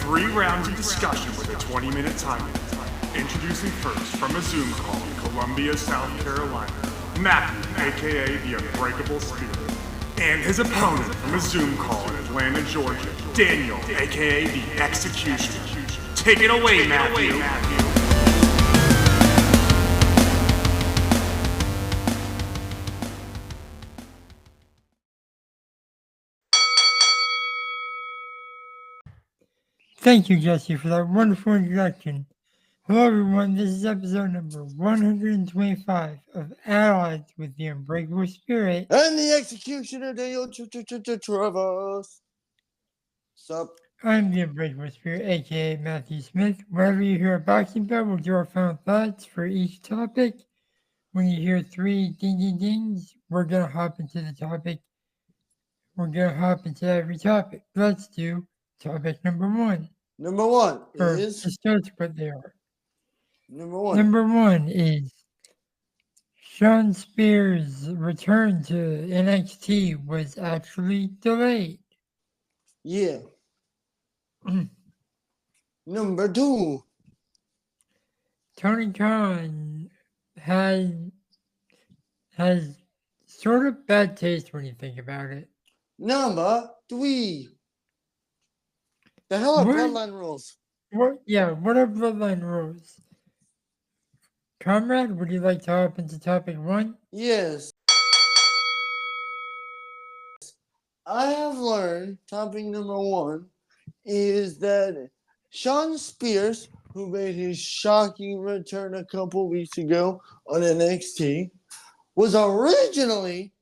3 rounds of discussion with a 20-minute time limit. Introducing first from a Zoom call in Columbia, South Carolina, Matthew, aka the Unbreakable Spirit. And his opponent from a Zoom call in Atlanta, Georgia, Daniel, aka the Executioner. Take it away, Matthew. Thank you, Jesse, for that wonderful introduction. Hello, everyone. This is episode number 125 of Allies with the Unbreakable Spirit. And the Executioner, Daniel Travis. Sup? I'm the Unbreakable Spirit, aka Matthew Smith. Wherever you hear a boxing bell, we'll do our final thoughts for each topic. When you hear 3 ding ding dings, we're going to hop into the topic. We're going to hop into every topic. Let's do topic number 1. Number 1 Or is. just note what they are. Number 1. Number 1 is Shawn Spears' return to NXT was actually delayed. Yeah. Number 2. Tony Khan has sort of bad taste when you think about it. Number 3. The hell are What? bloodline rules? What are bloodline rules? Comrade, would you like to hop into topic 1? Yes. I have learned topic number 1 is that Shawn Spears, who made his shocking return a couple weeks ago on NXT, was originally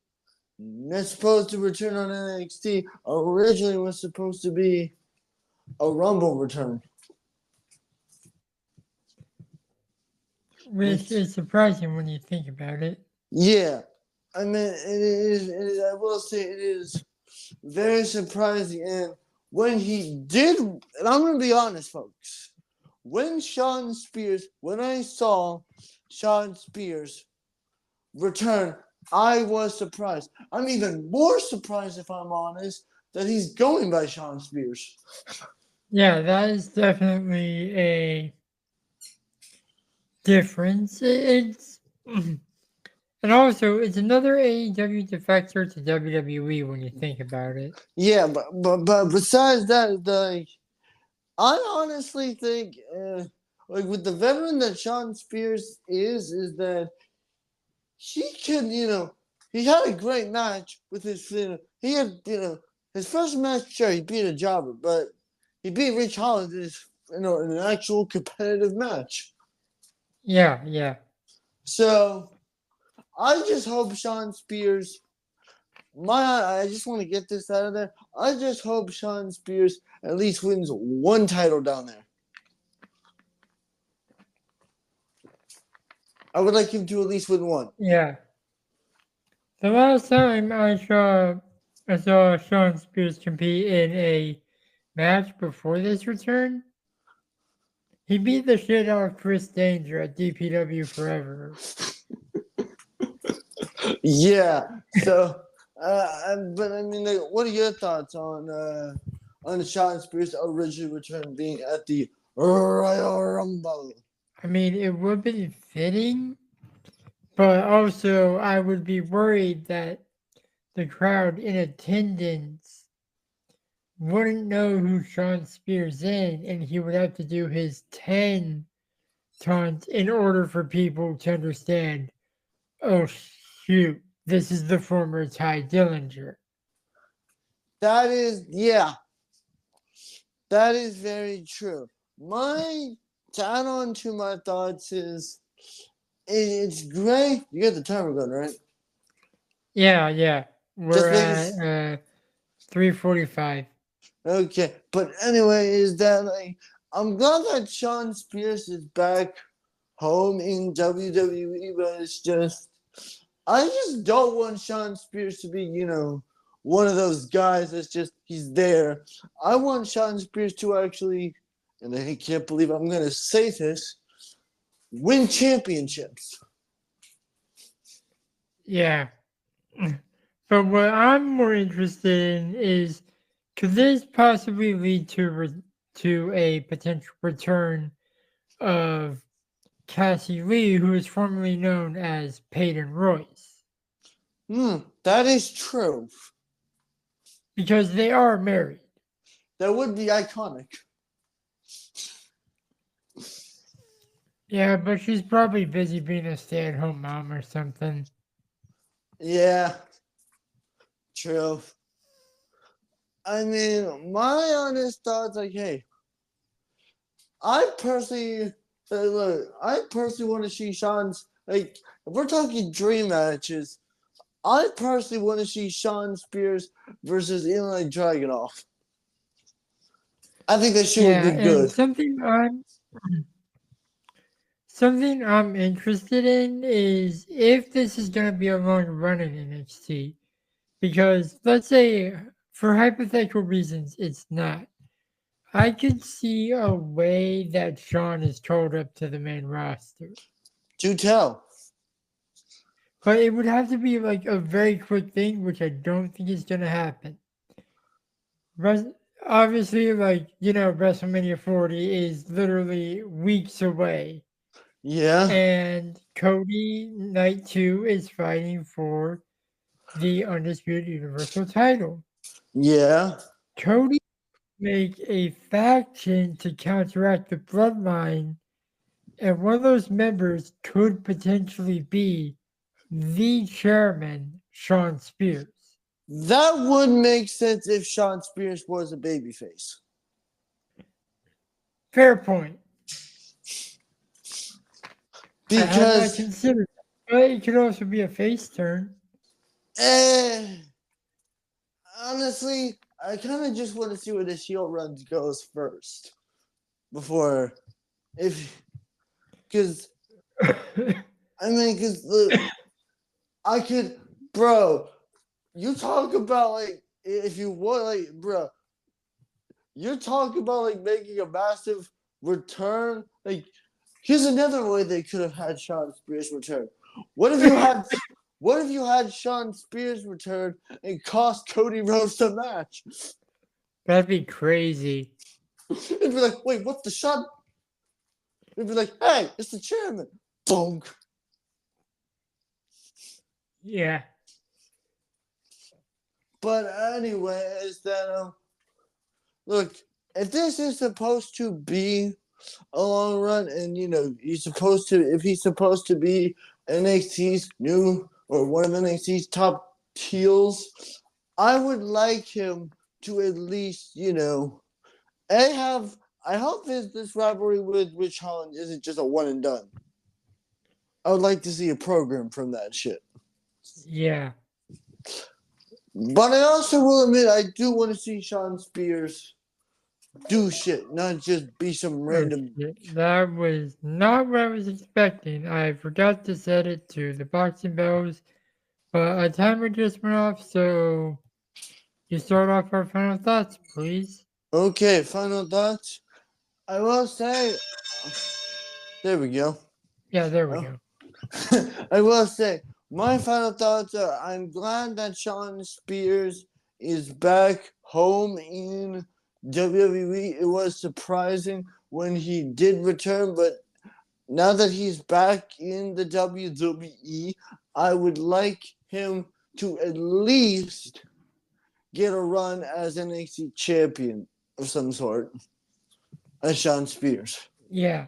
not supposed to return on NXT. Originally was supposed to be a Rumble return. Which is surprising when you think about it. Yeah. I mean, it is, I will say it is very surprising. And when he did, and I'm going to be honest, folks, when I saw Shawn Spears return, I was surprised. I'm even more surprised, if I'm honest, that he's going by Shawn Spears. Yeah, that is definitely a difference. It's and also it's another AEW defector to WWE when you think about it. Yeah, but besides that, I honestly think, with the veteran that Shawn Spears is that he can, he had a great match with his, he had, his first match, sure, he beat a jobber, but he beat Rich Holland in an actual competitive match. Yeah. So, I just hope Shawn Spears, I just want to get this out of there. I just hope Shawn Spears at least wins one title down there. I would like him to at least win one. Yeah. The last time I saw Shawn Spears compete in a match before this return, he beat the shit out of Chris Danger at DPW Forever. Yeah. So, but I mean, what are your thoughts on Shawn Spears' original return being at the Royal Rumble? I mean, it would be fitting, but also I would be worried that the crowd in attendance wouldn't know who Shawn Spears is, and he would have to do his 10 taunt in order for people to understand, oh shoot, this is the former Ty Dillinger. That is very true. To add on to my thoughts is, it's great. You got the timer going, right? Yeah. We're at 3:45. Okay, but anyway, is that I'm glad that Shawn Spears is back home in WWE, but it's just, I just don't want Shawn Spears to be, one of those guys that's just, he's there. I want Shawn Spears to actually, and I can't believe I'm going to say this, win championships. Yeah. But what I'm more interested in is, could this possibly lead to to a potential return of Cassie Lee, who is formerly known as Peyton Royce, That is true. because they are married. That would be iconic. Yeah, but she's probably busy being a stay-at-home mom or something. Yeah, true. I mean, my honest thoughts, like, hey, I personally want to see Sean's, like, if we're talking dream matches, I personally want to see Sean Spears versus Ilya Dragunov. I think that shit would be good. Something I'm interested in is if this is going to be a long run in NXT. Because let's say, for hypothetical reasons, it's not. I could see a way that Sean is called up to the main roster. Do tell. But it would have to be like a very quick thing, which I don't think is going to happen. Obviously, like, WrestleMania 40 is literally weeks away. Yeah. And Cody Night 2 is fighting for the Undisputed Universal title. Yeah. Cody make a faction to counteract the bloodline, and one of those members could potentially be the chairman, Sean Spears. That would make sense if Sean Spears was a babyface. Fair point. Because I consider that. But it could also be a face turn. Honestly, I kind of just want to see where the heel run goes first. Because look, I could, bro, you talk about, like, if you want, like, bro, you're talking about, like, making a massive return. Like, here's another way they could have had Sean Spears return. What if you had Sean Spears return and cost Cody Rhodes the match? That'd be crazy. It'd be like, wait, what's the shot? It'd be like, hey, it's the chairman. Boom. Yeah. But anyway, is that look, if this is supposed to be a long run, and if he's supposed to be NXT's new or one of NXT's top heels, I would like him to at least, I hope this rivalry with Rich Holland isn't just a one and done. I would like to see a program from that shit. Yeah. But I also will admit I do want to see Sean Spears do shit, not just be some random. That was not what I was expecting. I forgot to set it to the boxing bells, but a timer just went off, so you start off our final thoughts, please. Okay, final thoughts. I will say, there we go. Yeah, there we go. I will say, my final thoughts are, I'm glad that Sean Spears is back home in WWE. It was surprising when he did return, but now that he's back in the WWE, I would like him to at least get a run as NXT champion of some sort, as Sean Spears. Yeah.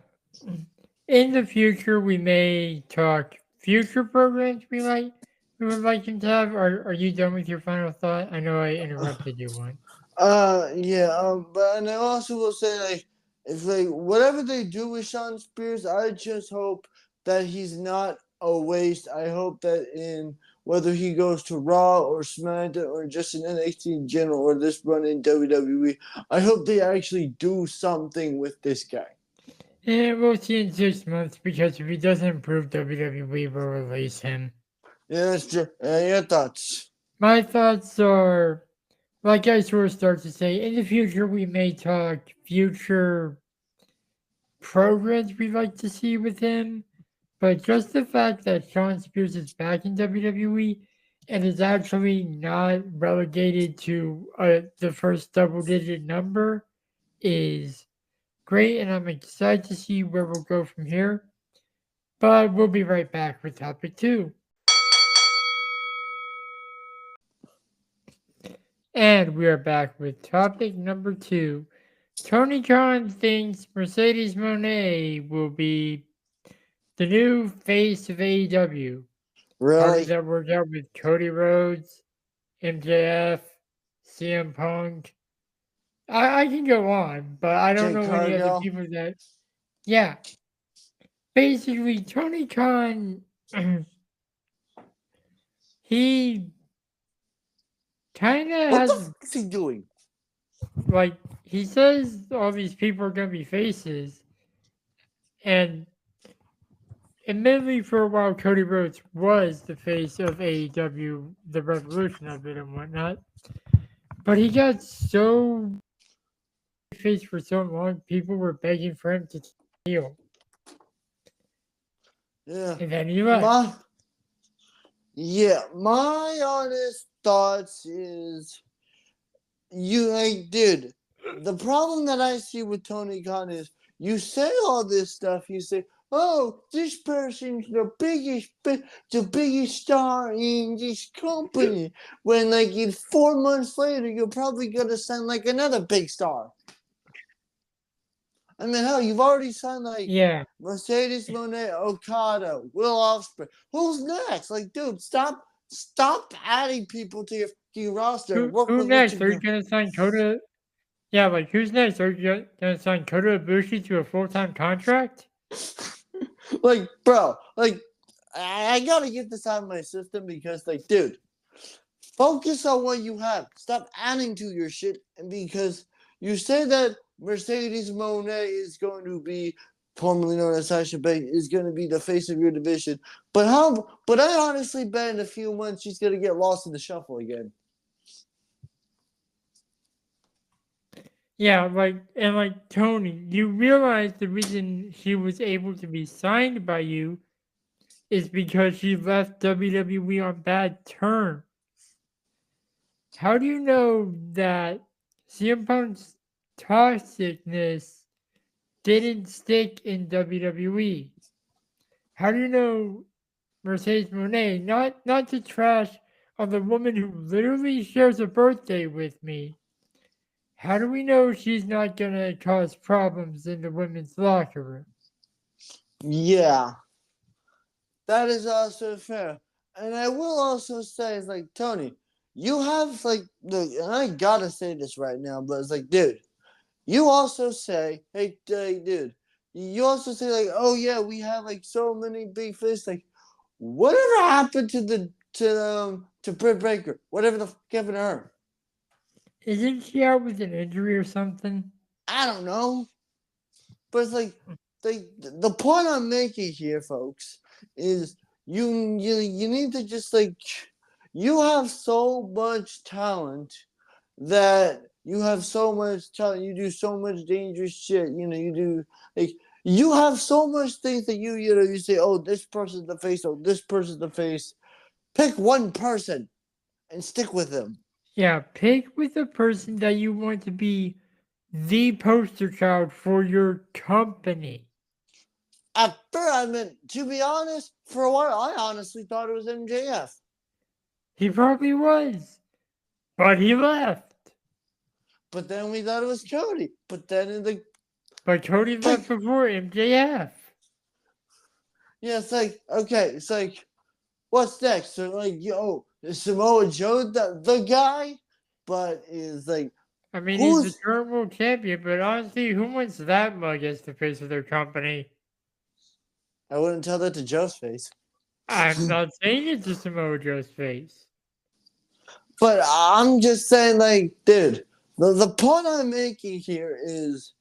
In the future, we may talk future programs we would like him to have. Are you done with your final thought? I know I interrupted you one. But I also will say, like, if whatever they do with Sean Spears, I just hope that he's not a waste. I hope that whether he goes to Raw or SmackDown or just in NXT in general or this run in WWE, I hope they actually do something with this guy. Yeah, we'll see in 6 months, because if he doesn't improve, WWE will release him. Yeah, that's true. Your thoughts? My thoughts are, like I sort of start to say, in the future we may talk future programs we'd like to see with him, but just the fact that Sean Spears is back in WWE and is actually not relegated to the first double-digit number is great, and I'm excited to see where we'll go from here. But we'll be right back with topic 2. And we are back with topic number 2. Tony Khan thinks Mercedes Moné will be the new face of AEW. How Really? does that work out with Cody Rhodes, MJF, CM Punk? I can go on, but I don't Jake know any other Cargill? people that. Yeah. Basically, Tony Khan, he kind of What the has, fuck is he doing? like, he says all these people are going to be faces, and admittedly, for a while, Cody Rhodes was the face of AEW, the revolution of it and whatnot. But he got so face for so long, people were begging for him to heel. Yeah. And then he left. My honest thoughts is dude, the problem that I see with Tony Khan is you say all this stuff, you say, oh, this person's the biggest star in this company. When like in 4 months later, you're probably gonna sign like another big star. I mean, hell, you've already signed like Mercedes Moné, Okada, Will Ospreay. Who's next? Like, dude, stop adding people to your roster. Who next? Are you going to sign Kota? Yeah, like, who's next? Are you going to sign Kota Ibushi to a full-time contract? Like, bro, like, I gotta get this out of my system because, like, dude, focus on what you have. Stop adding to your shit. And because you say that Mercedes Moné is going to be, formerly known as Sasha Banks, is going to be the face of your division. But I honestly bet in a few months she's going to get lost in the shuffle again. Yeah, like Tony, you realize the reason she was able to be signed by you is because she left WWE on bad terms. How do you know that CM Punk's toxicness didn't stick in WWE? How do you know Mercedes Moné, not to trash on the woman who literally shares a birthday with me, how do we know she's not going to cause problems in the women's locker room? Yeah. That is also fair. And I will also say, it's like, Tony, you have, like, and I gotta say this right now, but it's like, dude, you also say, hey, dude, you also say, like, oh, yeah, we have, like, so many big fists. Like, whatever happened to Britt Baker? Whatever the fuck happened to her? Isn't she out with an injury or something? I don't know. But it's like, the point I'm making here, folks, is you need to just, like, you have so much talent that you have so much talent. You do so much dangerous shit. You do, like, you have so much things that you say, oh, this person's the face. Oh, this person's the face. Pick one person and stick with them. Yeah, pick with a person that you want to be the poster child for your company. At first, I mean, to be honest, for a while, I honestly thought it was MJF. He probably was, but he left. But then we thought it was Cody. But Cody left before MJF. Yeah, it's like, okay, it's like, what's next? So, like, is Samoa Joe the guy? But is like, I mean, he's the current world champion, but honestly, who wants that mug as the face of their company? I wouldn't tell that to Joe's face. I'm not saying it's a Samoa Joe's face. But I'm just saying, like, dude, the point I'm making here is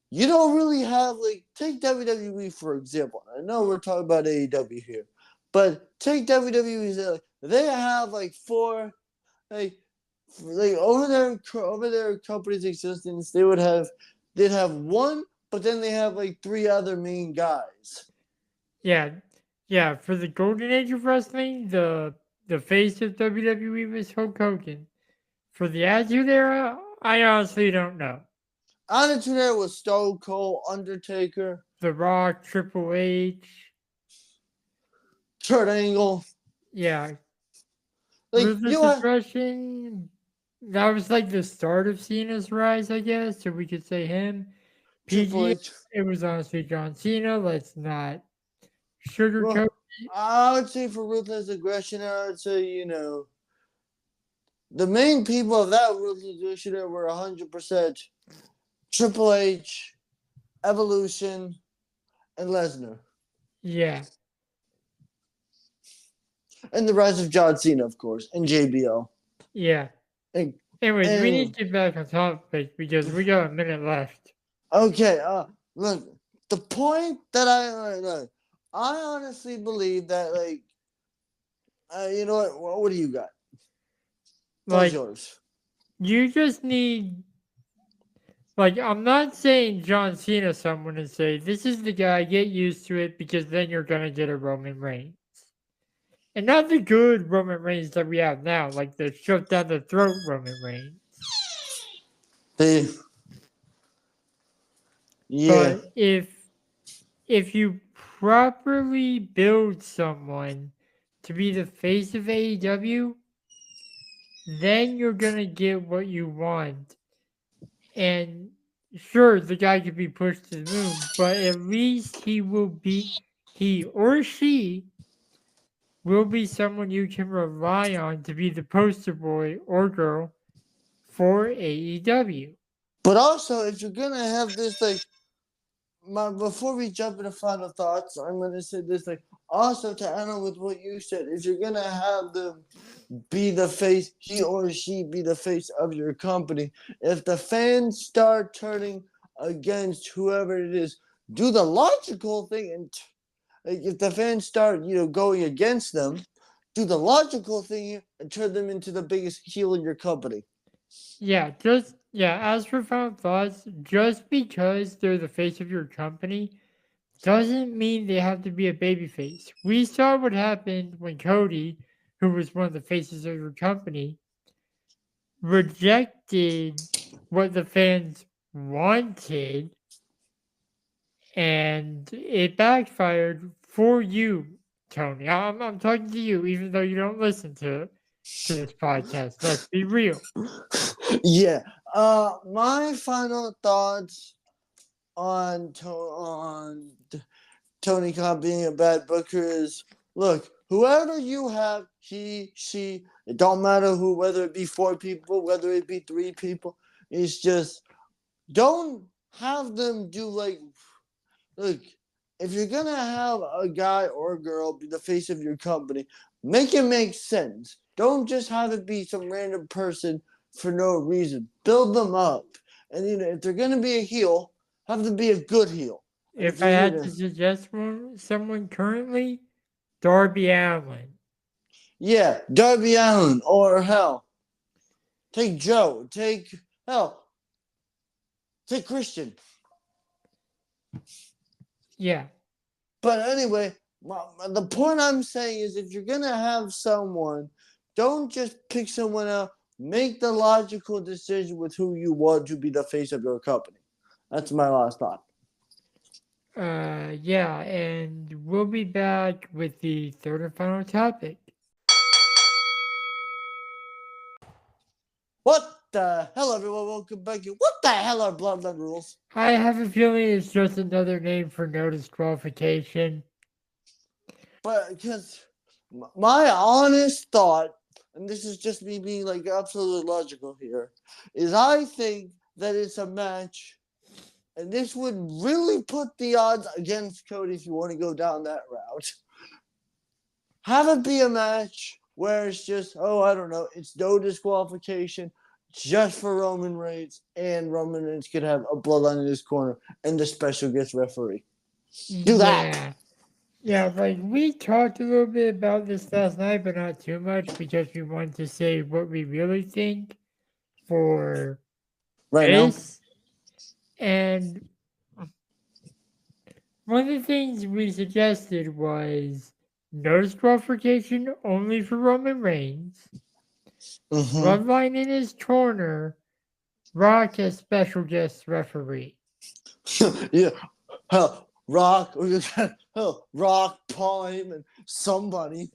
you don't really have, like, take WWE, for example. I know we're talking about AEW here, but take WWE, they have, like, four, like over their company's existence, they'd have one, but then they have, like, three other main guys. Yeah, for the golden age of wrestling, the face of WWE was Hulk Hogan. For the Attitude Era, I honestly don't know. Attitude Era was Stone Cold, Undertaker, The Rock, Triple H. Kurt Angle. Yeah. Like, Ruthless Aggression. That was like the start of Cena's rise, I guess. So we could say him. Triple PG, H. it was honestly John Cena. Let's not Well, sugarcoat. I would say for Ruthless Aggression, I would say, the main people of that Ruthless Aggression Era were 100% Triple H, Evolution, and Lesnar. Yeah. And the rise of John Cena, of course, and JBL. Yeah. And, Anyways, we need to get back on topic because we got a minute left. Okay, look, the point that I honestly believe that, like, you know what? What do you got? What's yours? You just need, like, I'm not saying John Cena someone and say, this is the guy, get used to it, because then you're going to get a Roman Reigns. And not the good Roman Reigns that we have now, like the shove down the throat Roman Reigns. Yeah. But if you properly build someone to be the face of AEW, then you're gonna get what you want. And sure, the guy could be pushed to the moon, but at least he or she will be someone you can rely on to be the poster boy or girl for AEW. But also, if you're gonna have this, like, before we jump into final thoughts, I'm gonna say this, like, also to add on with what you said, if you're gonna have them be the face, he or she be the face of your company, if the fans start turning against whoever it is, do the logical thing, and like, if the fans start, going against them, do the logical thing and turn them into the biggest heel in your company. As for final thoughts, just because they're the face of your company doesn't mean they have to be a babyface. We saw what happened when Cody, who was one of the faces of your company, rejected what the fans wanted, and it backfired for you, Tony. I'm talking to you, even though you don't listen to this podcast. Let's be real. Yeah. My final thoughts on Tony Khan being a bad booker is, look, whoever you have, he, she, it don't matter who, whether it be 4 people, whether it be 3 people, it's just, don't have them do, like, look, if you're gonna have a guy or a girl be the face of your company, make it make sense. Don't just have it be some random person for no reason. Build them up. And if they're gonna be a heel, have them be a good heel. If I had to suggest someone currently, Darby Allin. Yeah, Darby Allin, or hell, take Joe, take Christian. Yeah. But anyway, the point I'm saying is, if you're gonna have someone, don't just pick someone out. Make the logical decision with who you want to be the face of your company. That's my last thought. Yeah, and we'll be back with the third and final topic. What the hell, everyone? Welcome back. What the hell are Bloodline Rules? I have a feeling it's just another name for no disqualification. But because my honest thought, and this is just me being like absolutely logical here, is I think that it's a match, and this would really put the odds against Cody if you want to go down that route. Have it be a match where it's just, I don't know, it's no disqualification just for Roman Reigns, and Roman Reigns could have a bloodline in his corner and the special guest referee. Do that. Yeah, like we talked a little bit about this last night, but not too much because we wanted to say what we really think for right this. Now. And one of the things we suggested was no disqualification only for Roman Reigns. Bloodline in his corner, Rock as special guest referee. Yeah, hell, Rock, or hell, Rock, Paul Heyman, somebody.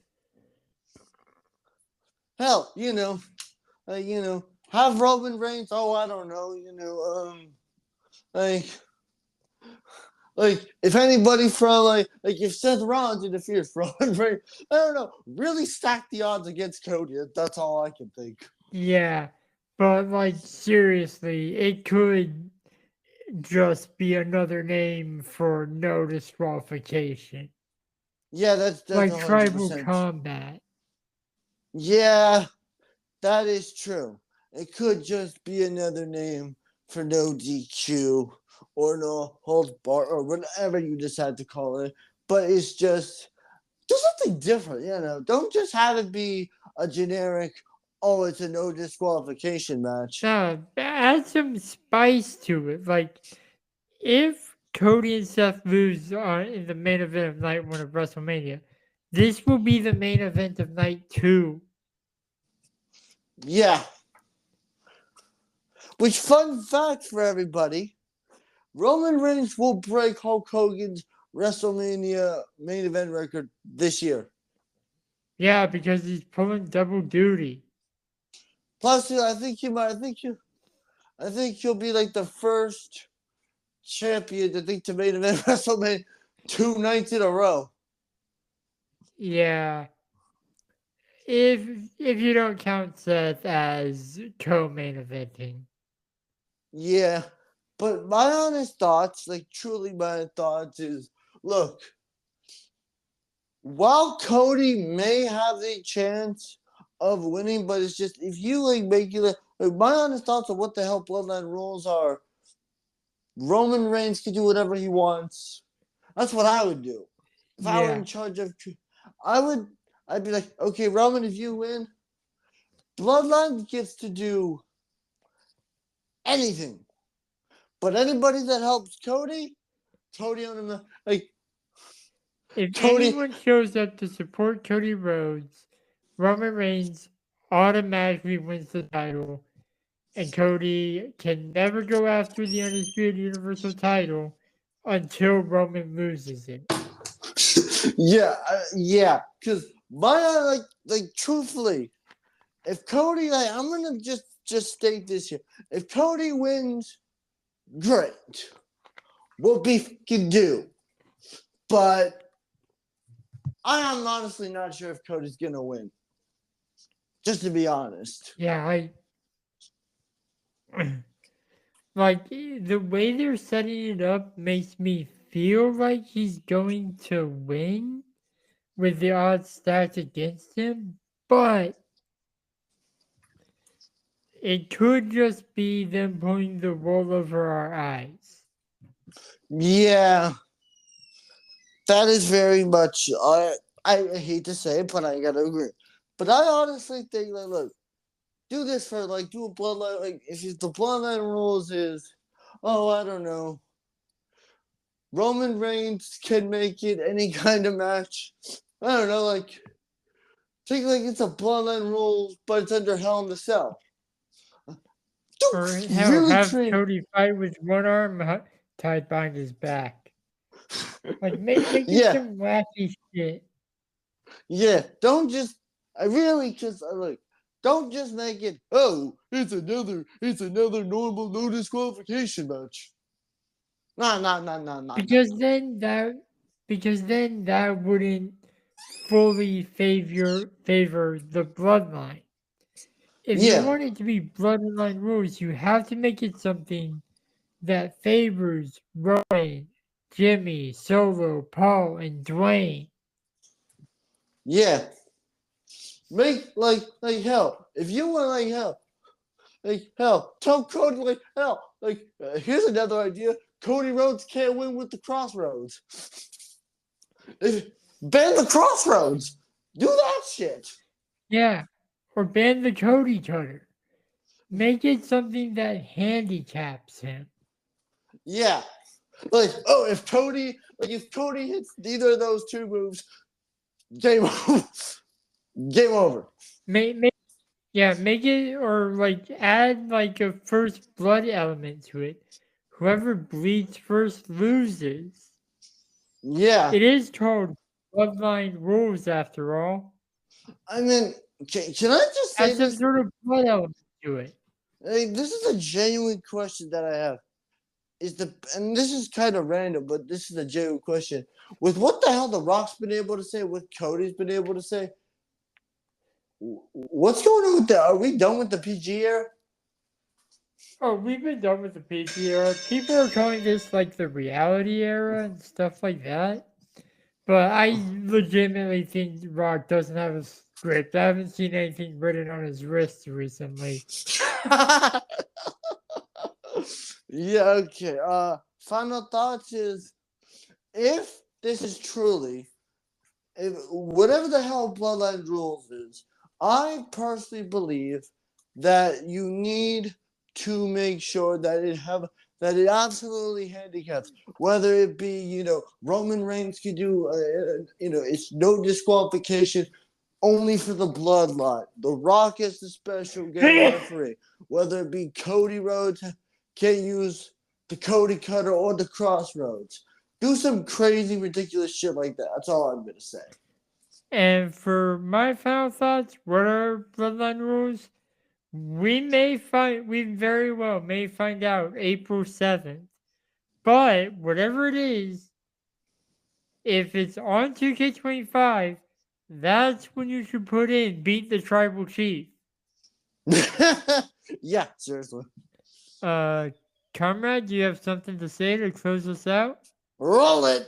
Hell, have Roman Reigns. Oh, I don't know, like, if anybody from like if Seth Rollins interferes for Roman Reigns, I don't know. Really stack the odds against Cody. That's all I can think. Yeah, but like seriously, it could just be another name for no disqualification. Yeah, that's Like 100%. tribal combat. Yeah, that is true. It could just be another name for no DQ or no hold bar or whatever you decide to call it. But it's just do something different, Don't just have it be a generic, oh, it's a no disqualification match. No, add some spice to it. Like if Cody and Seth lose in the main event of night one of WrestleMania, this will be the main event of night 2. Yeah. Which, fun fact for everybody, Roman Reigns will break Hulk Hogan's WrestleMania main event record this year. Yeah, because he's pulling double duty. Plus, I think he'll be like the first champion to main event WrestleMania 2 nights in a row. Yeah. If you don't count Seth as co-main eventing. Yeah. But my honest thoughts, truly my thoughts is, look, while Cody may have a chance of winning, but it's just, if you make it, my honest thoughts on what the hell Bloodline rules are, Roman Reigns can do whatever he wants. That's what I would do. If I were in charge of, I'd be like, okay, Roman, if you win, Bloodline gets to do anything. But anybody that helps Cody on him, if Cody, anyone shows up to support Cody Rhodes, Roman Reigns automatically wins the title, and Cody can never go after the Undisputed Universal title until Roman loses it. yeah, because my truthfully, if Cody, I'm gonna just state this here: if Cody wins, great, what beef can do, but I am honestly not sure if Cody's gonna win. Just to be honest. Yeah, like the way they're setting it up makes me feel like he's going to win with the odds stacked against him, but it could just be them pulling the wool over our eyes. Yeah, that is very much. I hate to say it, but I gotta agree. But I honestly think, look, do this for do a bloodline. If the bloodline rules is, oh, I don't know, Roman Reigns can make it any kind of match. I don't know, think it's a bloodline rule, but it's under Hell in a Cell. Or have Cody fight with one arm tied behind his back. Make it some wacky shit. Yeah, don't just. Don't just make it. Oh, it's another normal no disqualification match. No. Because then that wouldn't fully favor the bloodline. If you want it to be bloodline rules, you have to make it something that favors Roman, Jimmy, Solo, Paul, and Dwayne. Yeah. Make hell. If you want hell, tell Cody hell. Here's another idea. Cody Rhodes can't win with the Crossroads. Ban the Crossroads. Do that shit. Yeah. Or ban the Cody Cutter. Make it something that handicaps him. Yeah. If Cody hits either of those two moves, game over. Game over. Make Yeah, make it or like add like a first blood element to it. Whoever bleeds first loses. Yeah, It is called Bloodline Rules after all. I mean, can I just say Add some this? sort of blood element to it. Like, this is a genuine question that I have. And this is kind of random, but this is a genuine question. With what the hell the Rock's been able to say, what Cody's been able to say, what's going on with the? Are we done with the PG era? Oh, we've been done with the PG era. People are calling this like the reality era and stuff like that. But I legitimately think Rock doesn't have a script. I haven't seen anything written on his wrist recently. Yeah. Okay. Final thoughts is, if this is truly, if whatever the hell Bloodline Rules is, I personally believe that you need to make sure that it absolutely handicaps, whether it be Roman Reigns could do it's no disqualification only for the bloodline. The Rock is the special game referee, whether it be Cody Rhodes can't use the Cody Cutter or the Crossroads. Do some crazy ridiculous shit like that. That's all I'm gonna say. And for my final thoughts, what are Bloodline Rules? We very well may find out April 7th. But whatever it is, if it's on 2K25, that's when you should put in Beat the Tribal Chief. Yeah, seriously. Comrade, do you have something to say to close us out? Roll it!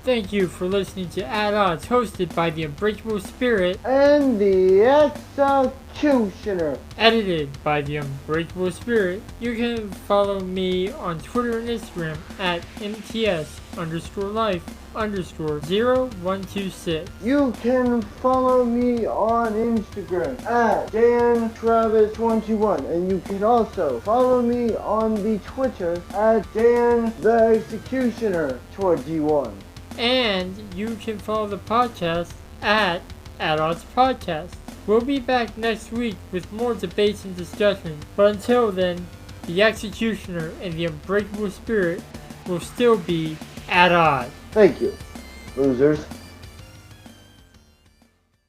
Thank you for listening to At Odds, hosted by the Unbreakable Spirit And the Executioner. edited by the Unbreakable Spirit. You can follow me on Twitter and Instagram at MTS_life_0126. You can follow me on Instagram at DanTravis21, and you can also follow me on the Twitter at DanTheExecutioner21. And you can follow the podcast at Odds Podcast. We'll be back next week with more debates and discussions, but until then, the Executioner and the Unbreakable Spirit will still be at odds. Thank you, losers.